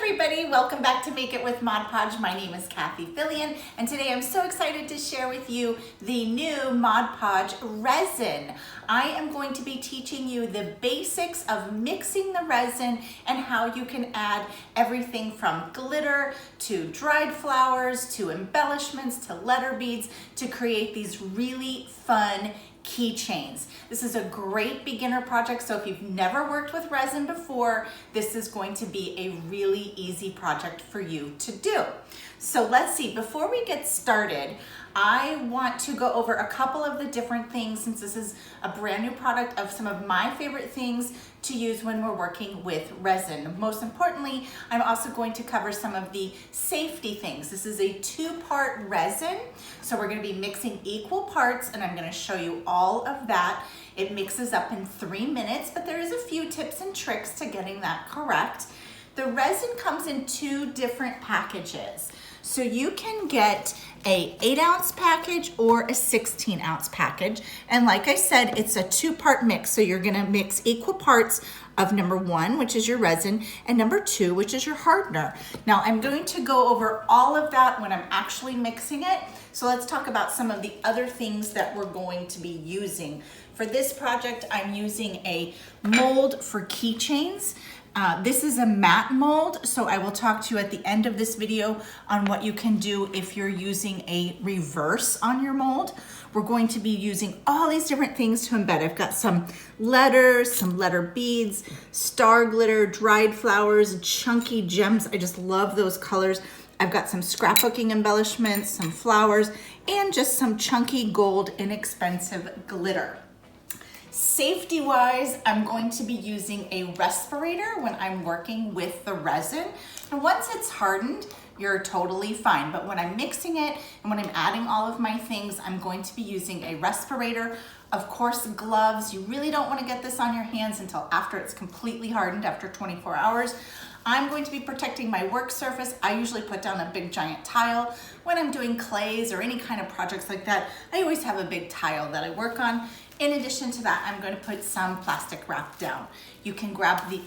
everybody, welcome back to Make It with Mod Podge. My name is Cathie and today I'm so excited to share with you the new Mod Podge Resin. I am going to be teaching you the basics of mixing the resin and how you can add everything from glitter to dried flowers to embellishments to letter beads to create these really fun keychains. This is a great beginner project, so if you've never worked with resin before, this is going to be a really easy project for you to do. So let's see, before we get started, I want to go over a couple of the different things, since this is a brand new product, of some of my favorite things to use when we're working with resin. Most importantly, I'm also going to cover some of the safety things. This is a two-part resin, so we're going to be mixing equal parts, and I'm going to show you all of that. It mixes up in 3 minutes, but there is a few tips and tricks to getting that correct. The resin comes in 2 different packages. So you can get a 8-ounce package or a 16-ounce package. And like I said, it's a 2-part mix. So you're gonna mix equal parts of number 1, which is your resin, and number 2, which is your hardener. Now I'm going to go over all of that when I'm actually mixing it. So let's talk about some of the other things that we're going to be using. For this project, I'm using a mold for keychains. This is a matte mold, so I will talk to you at the end of this video on what you can do if you're using a reverse on your mold. We're going to be using all these different things to embed. I've got some letters, some letter beads, star glitter, dried flowers, chunky gems. I just love those colors. I've got some scrapbooking embellishments, some flowers, and just some chunky gold inexpensive glitter. Safety-wise, I'm going to be using a respirator when I'm working with the resin. And once it's hardened, you're totally fine. But when I'm mixing it and when I'm adding all of my things, I'm going to be using a respirator. Of course, gloves. You really don't want to get this on your hands until after it's completely hardened, after 24 hours. I'm going to be protecting my work surface. I usually put down a big giant tile. When I'm doing clays or any kind of projects like that, I always have a big tile that I work on. In addition to that, I'm going to put some plastic wrap down. You can grab the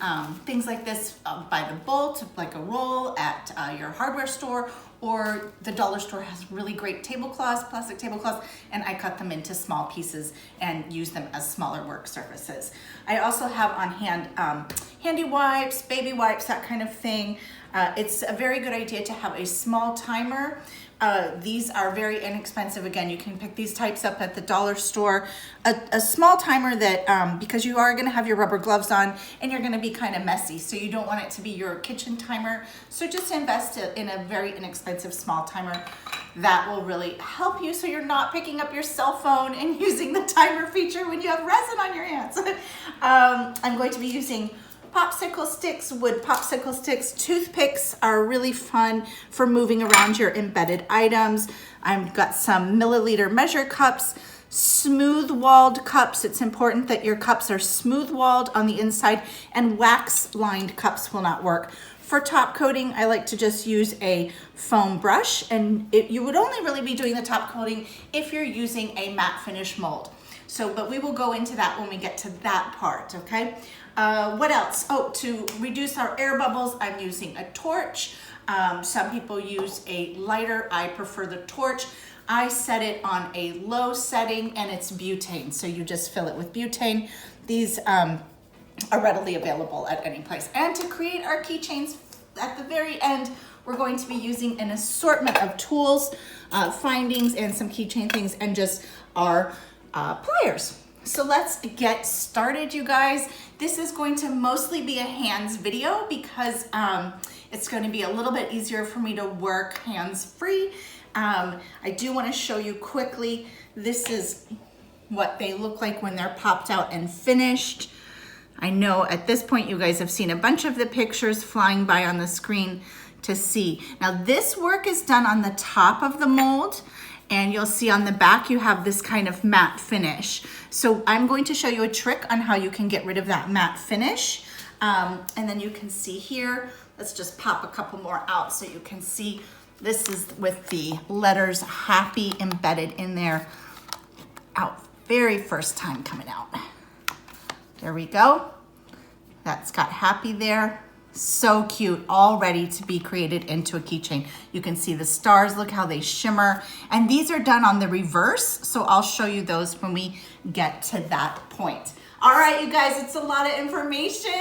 things like this by the bolt, like a roll at your hardware store, or the dollar store has really great tablecloths, plastic tablecloths, and I cut them into small pieces and use them as smaller work surfaces. I also have on hand handy wipes, baby wipes, that kind of thing. It's a very good idea to have a small timer. These are very inexpensive. Again, you can pick these types up at the dollar store. A small timer that, because you are gonna have your rubber gloves on and you're gonna be kind of messy, so you don't want it to be your kitchen timer. So just invest in a very inexpensive small timer. That will really help you so you're not picking up your cell phone and using the timer feature when you have resin on your hands. I'm going to be using popsicle sticks, wood popsicle sticks. Toothpicks are really fun for moving around your embedded items. I've got some milliliter measure cups, smooth walled cups. It's important that your cups are smooth walled on the inside, and wax lined cups will not work. For top coating, I like to just use a foam brush, and you would only really be doing the top coating if you're using a matte finish mold. So, but we will go into that when we get to that part, okay? What else? Oh, to reduce our air bubbles, I'm using a torch. Some people use a lighter. I prefer the torch. I set it on a low setting, and it's butane. So you just fill it with butane. These are readily available at any place. And to create our keychains at the very end, we're going to be using an assortment of tools, findings, and some keychain things, and just our pliers. So let's get started, you guys. This is going to mostly be a hands video because it's going to be a little bit easier for me to work hands-free. I do want to show you quickly, this is what they look like when they're popped out and finished. I know at this point you guys have seen a bunch of the pictures flying by on the screen to see. Now this work is done on the top of the mold, and you'll see on the back you have this kind of matte finish. So I'm going to show you a trick on how you can get rid of that matte finish. And then you can see here, let's just pop a couple more out so you can see. This is with the letters happy embedded in there. Out, very first time coming out. There we go. That's got happy there. So cute, all ready to be created into a keychain. You can see the stars, look how they shimmer. And these are done on the reverse, so I'll show you those when we get to that point. All right, you guys, it's a lot of information.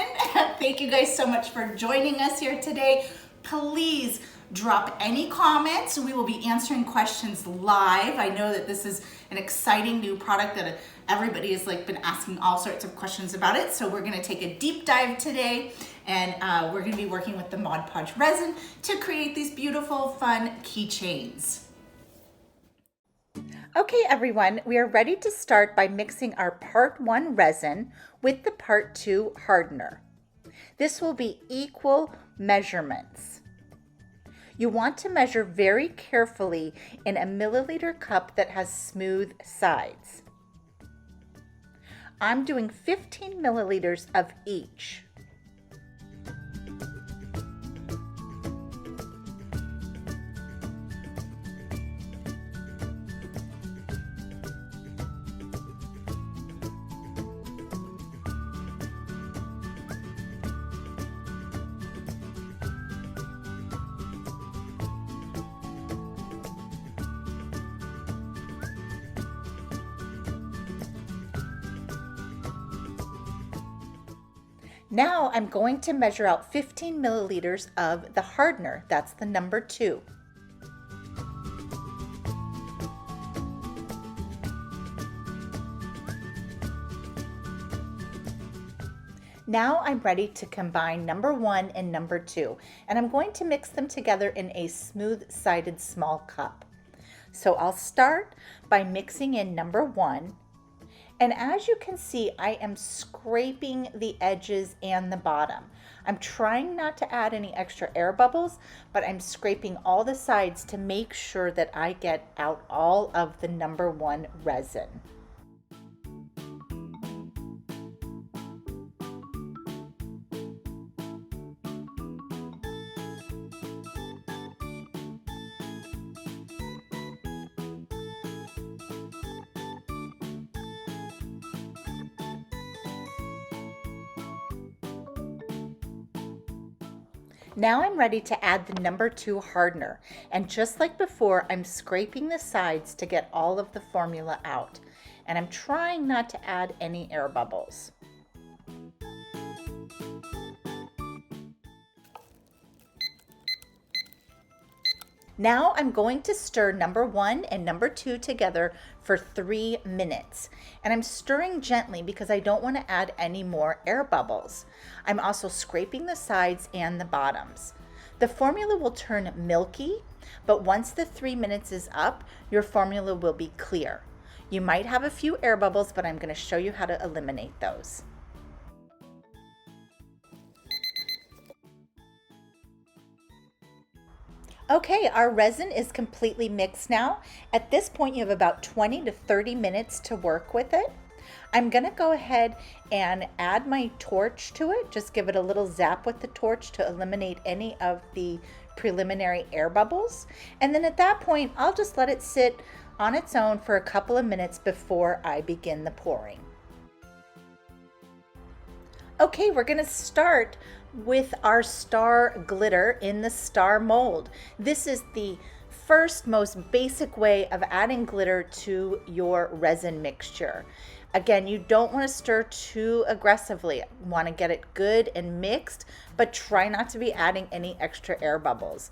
Thank you guys so much for joining us here today. Please drop any comments. We will be answering questions live. I know that this is an exciting new product that everybody has been asking all sorts of questions about it. So we're gonna take a deep dive today, and we're gonna be working with the Mod Podge Resin to create these beautiful, fun keychains. Okay, everyone, we are ready to start by mixing our part 1 resin with the part 2 hardener. This will be equal measurements. You want to measure very carefully in a milliliter cup that has smooth sides. I'm doing 15 milliliters of each. Now I'm going to measure out 15 milliliters of the hardener. That's the number 2. Now I'm ready to combine number 1 and number 2, and I'm going to mix them together in a smooth-sided small cup. So I'll start by mixing in number 1. And as you can see, I am scraping the edges and the bottom. I'm trying not to add any extra air bubbles, but I'm scraping all the sides to make sure that I get out all of the number 1 resin. Now I'm ready to add the number 2 hardener, and just like before, I'm scraping the sides to get all of the formula out, and I'm trying not to add any air bubbles. Now I'm going to stir number 1 and number 2 together for 3 minutes. And I'm stirring gently because I don't want to add any more air bubbles. I'm also scraping the sides and the bottoms. The formula will turn milky, but once the 3 minutes is up, your formula will be clear. You might have a few air bubbles, but I'm going to show you how to eliminate those. Okay, our resin is completely mixed now. At this point, you have about 20 to 30 minutes to work with it. I'm gonna go ahead and add my torch to it. Just give it a little zap with the torch to eliminate any of the preliminary air bubbles. And then at that point, I'll just let it sit on its own for a couple of minutes before I begin the pouring. Okay, we're gonna start with our star glitter in the star mold. This is the first, most basic way of adding glitter to your resin mixture. Again, you don't want to stir too aggressively. You want to get it good and mixed, but try not to be adding any extra air bubbles.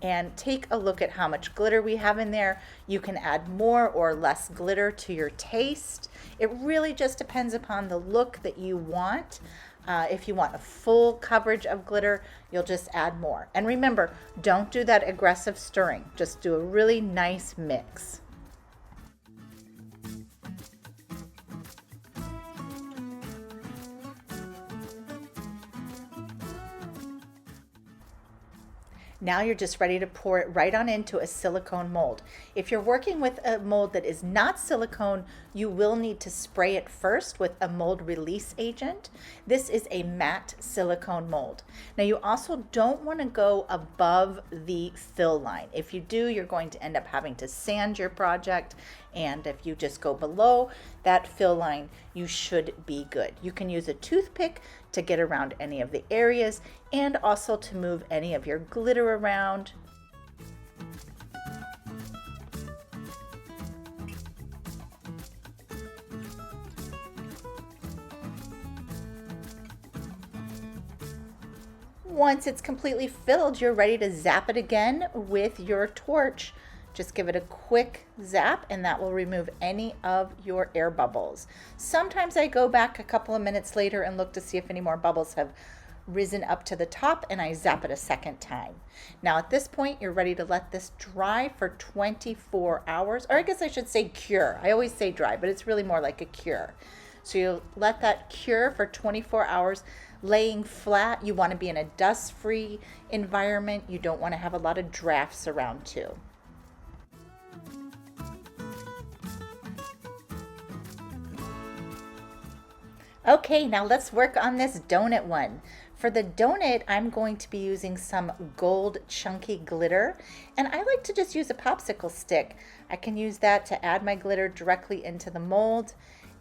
And take a look at how much glitter we have in there. You can add more or less glitter to your taste. It really just depends upon the look that you want. If you want a full coverage of glitter, you'll just add more. And remember, don't do that aggressive stirring. Just do a really nice mix. Now you're just ready to pour it right on into a silicone mold. If you're working with a mold that is not silicone, you will need to spray it first with a mold release agent. This is a matte silicone mold. Now you also don't want to go above the fill line. If you do, you're going to end up having to sand your project, And if you just go below that fill line, you should be good. You can use a toothpick to get around any of the areas and also to move any of your glitter around. Once it's completely filled, you're ready to zap it again with your torch. Just give it a quick zap and that will remove any of your air bubbles. Sometimes I go back a couple of minutes later and look to see if any more bubbles have risen up to the top, and I zap it a second time. Now at this point, you're ready to let this dry for 24 hours, or I guess I should say cure. I always say dry, but it's really more like a cure. So you'll let that cure for 24 hours, laying flat. You want to be in a dust-free environment. You don't want to have a lot of drafts around too. Okay, now let's work on this donut one. For the donut, I'm going to be using some gold chunky glitter, and I like to just use a popsicle stick. I can use that to add my glitter directly into the mold,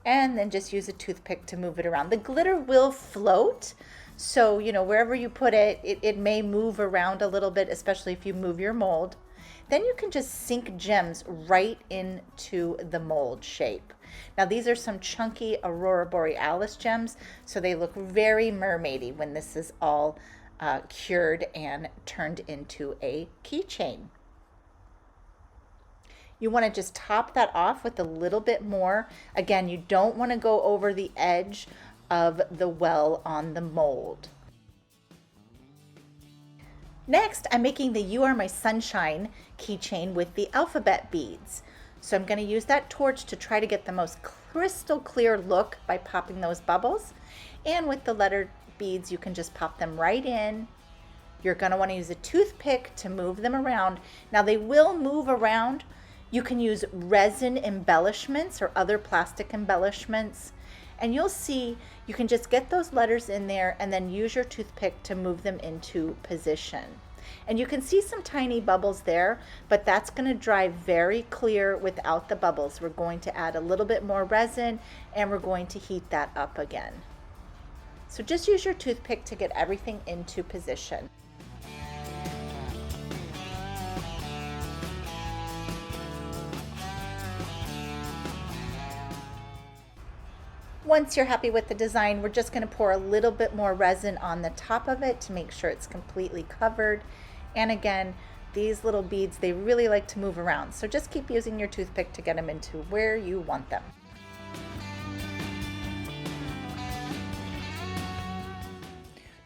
and then just use a toothpick to move it around. The glitter will float, so wherever you put it, it may move around a little bit, especially if you move your mold. Then you can just sink gems right into the mold shape. Now these are some chunky Aurora Borealis gems, so they look very mermaidy when this is all cured and turned into a keychain. You want to just top that off with a little bit more. Again, you don't want to go over the edge of the well on the mold. Next, I'm making the You Are My Sunshine keychain with the alphabet beads. So I'm going to use that torch to try to get the most crystal clear look by popping those bubbles. And with the letter beads, you can just pop them right in. You're going to want to use a toothpick to move them around. Now they will move around. You can use resin embellishments or other plastic embellishments. And you'll see you can just get those letters in there and then use your toothpick to move them into position. And you can see some tiny bubbles there, but that's going to dry very clear without the bubbles. We're going to add a little bit more resin and we're going to heat that up again. So just use your toothpick to get everything into position. Once you're happy with the design, we're just going to pour a little bit more resin on the top of it to make sure it's completely covered. And again, these little beads, they really like to move around. So just keep using your toothpick to get them into where you want them.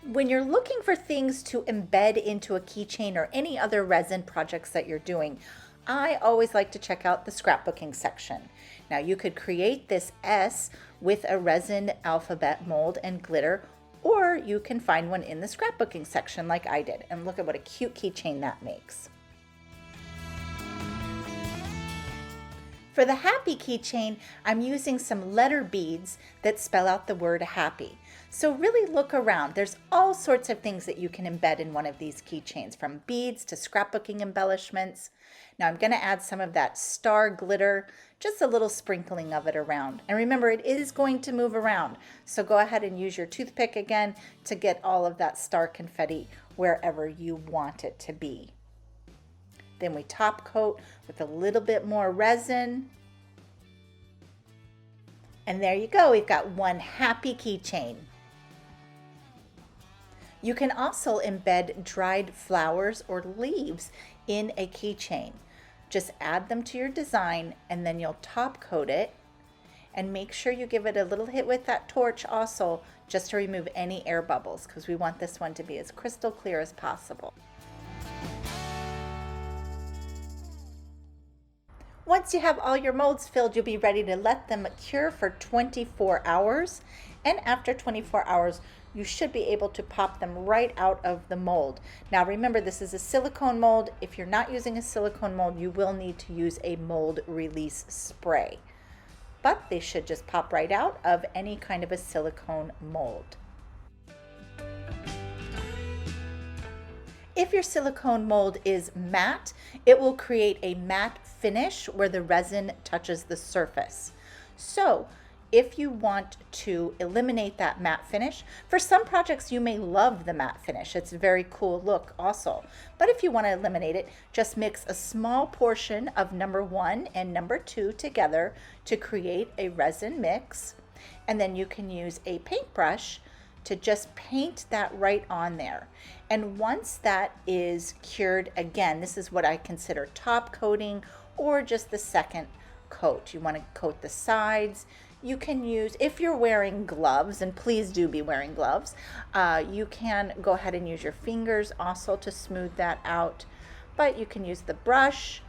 When you're looking for things to embed into a keychain or any other resin projects that you're doing, I always like to check out the scrapbooking section. Now you could create this S with a resin alphabet mold and glitter, or you can find one in the scrapbooking section like I did. And look at what a cute keychain that makes. For the happy keychain, I'm using some letter beads that spell out the word happy. So really look around. There's all sorts of things that you can embed in one of these keychains, from beads to scrapbooking embellishments. Now I'm going to add some of that star glitter, just a little sprinkling of it around. And remember, it is going to move around. So go ahead and use your toothpick again to get all of that star confetti wherever you want it to be. Then we top coat with a little bit more resin. And there you go, we've got one happy keychain. You can also embed dried flowers or leaves in a keychain. Just add them to your design and then you'll top coat it, and make sure you give it a little hit with that torch also, just to remove any air bubbles, because we want this one to be as crystal clear as possible. Once you have all your molds filled, you'll be ready to let them cure for 24 hours. And after 24 hours, you should be able to pop them right out of the mold. Now remember, this is a silicone mold. If you're not using a silicone mold, you will need to use a mold release spray. But they should just pop right out of any kind of a silicone mold. If your silicone mold is matte, it will create a matte finish where the resin touches the surface. So if you want to eliminate that matte finish, for some projects you may love the matte finish. It's a very cool look also. But if you want to eliminate it, just mix a small portion of number 1 and number 2 together to create a resin mix. And then you can use a paintbrush to just paint that right on there. And once that is cured, again, this is what I consider top coating or just the second coat. You want to coat the sides. You can use, if you're wearing gloves, and please do be wearing gloves, you can go ahead and use your fingers also to smooth that out. But you can use the brush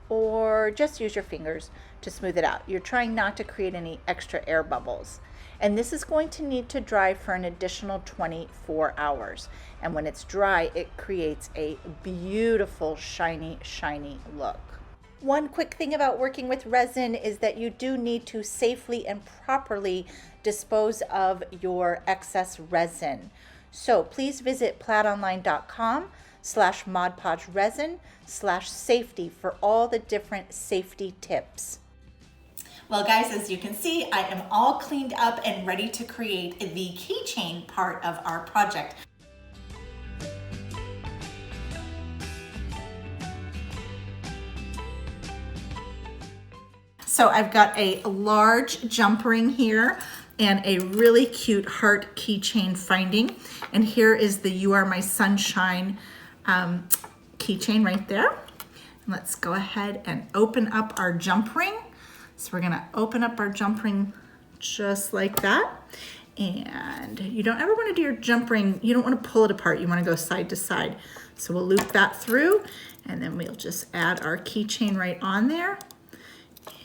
or just use your fingers to smooth it out. You're trying not to create any extra air bubbles. And this is going to need to dry for an additional 24 hours. And when it's dry, it creates a beautiful, shiny, shiny look. One quick thing about working with resin is that you do need to safely and properly dispose of your excess resin. So please visit plaidonline.com/Mod Podge Resin/safety for all the different safety tips. Well guys, as you can see, I am all cleaned up and ready to create the keychain part of our project. So I've got a large jump ring here and a really cute heart keychain finding. And here is the You Are My Sunshine keychain right there. And let's go ahead and open up our jump ring. So we're gonna open up our jump ring just like that. And you don't ever wanna do your jump ring, you don't wanna pull it apart, you wanna go side to side. So we'll loop that through and then we'll just add our keychain right on there.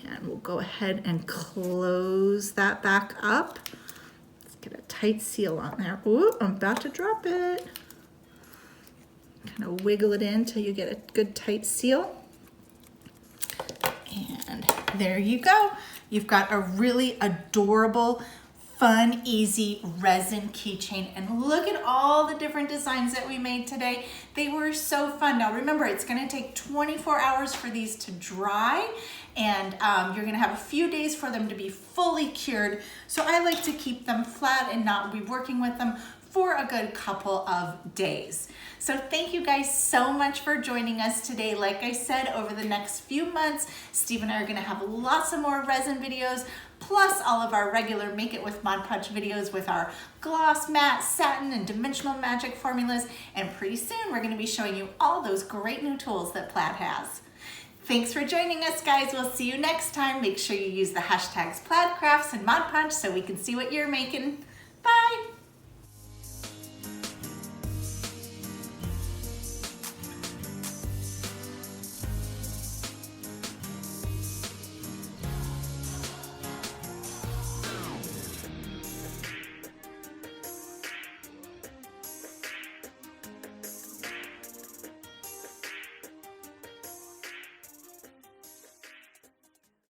And we'll go ahead and close that back up. Let's get a tight seal on there. Ooh, I'm about to drop it. Kind of wiggle it in till you get a good tight seal. And there you go. You've got a really adorable, fun, easy resin keychain. And look at all the different designs that we made today. They were so fun. Now remember, it's gonna take 24 hours for these to dry, and you're gonna have a few days for them to be fully cured. So I like to keep them flat and not be working with them for a good couple of days. So thank you guys so much for joining us today. Like I said, over the next few months, Steve and I are gonna have lots of more resin videos, plus all of our regular Make It With Mod Podge videos with our gloss, matte, satin, and dimensional magic formulas. And pretty soon, we're gonna be showing you all those great new tools that Plaid has. Thanks for joining us, guys. We'll see you next time. Make sure you use the hashtags PlaidCrafts and Mod Podge so we can see what you're making. Bye.